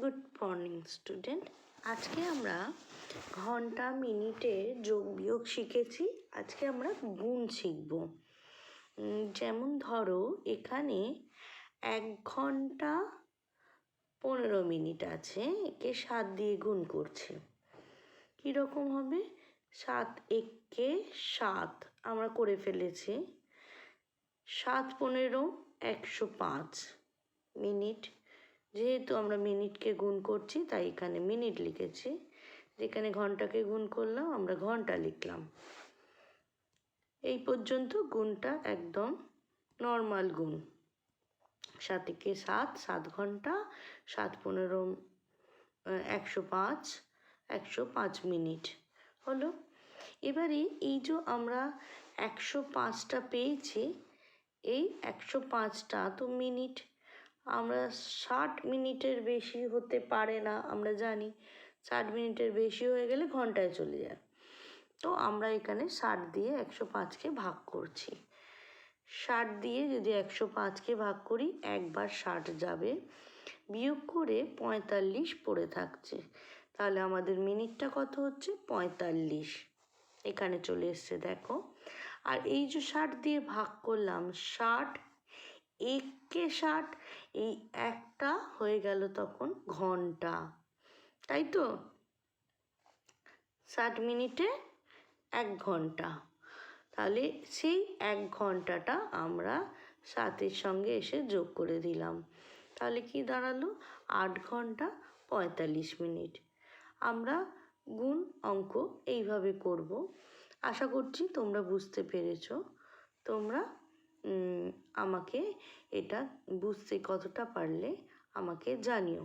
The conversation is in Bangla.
Good morning student. আজকে আমরা ঘন্টা মিনিটে যোগ বিয়োগ শিখেছি। আজকে আমরা গুণ শিখব। যেমন ধরো এখানে 1 ঘন্টা 15 মিনিট আছে, একে 7 দিয়ে গুণ করছি। কীরকম হবে? 7 একে 7 আমরা করে ফেলেছি। 7 15 105 মিনিট। যেহেতু আমরা মিনিটকে গুণ করছি তাই এখানে মিনিট লিখেছি। যেখানে ঘন্টাকে গুণ করলাম আমরা ঘন্টা লিখলাম। এই পর্যন্ত গুণটা একদম নর্মাল গুণ। 7 একে 7 7 ঘন্টা, 7 15 105 105 মিনিট হলো। এবারে এই যে আমরা 105টা পেয়েছি, এই 105টা তো মিনিট। আমরা 60 মিনিটের বেশি হতে পারে না, আমরা জানি। 60 মিনিটের বেশি হয়ে গেলে ঘন্টায় চলে যায়। তো আমরা এখানে 60 দিয়ে 105কে ভাগ করছি। 60 দিয়ে যদি 105কে ভাগ করি, একবার 60 যাবে, বিয়োগ করে 45 পড়ে থাকছে। তাহলে আমাদের মিনিটটা কত হচ্ছে? 45 এখানে চলে এসছে, দেখো। আর এই যে 60 দিয়ে ভাগ করলাম, 60 একে 60, এই একটা হয়ে গেল তখন ঘন্টা, তাই তো? 60 মিনিটে 1 ঘন্টা। তাহলে সেই 1 ঘন্টাটা আমরা 7-এর সঙ্গে এসে যোগ করে দিলাম। তাহলে কি দাঁড়ালো? 8 ঘন্টা 45 মিনিট। আমরা গুণ অঙ্ক এইভাবে করব। আশা করছি তোমরা বুঝতে পেরেছো। তোমরা আমাকে এটা বুঝতে কতটা পারলে আমাকে জানিও।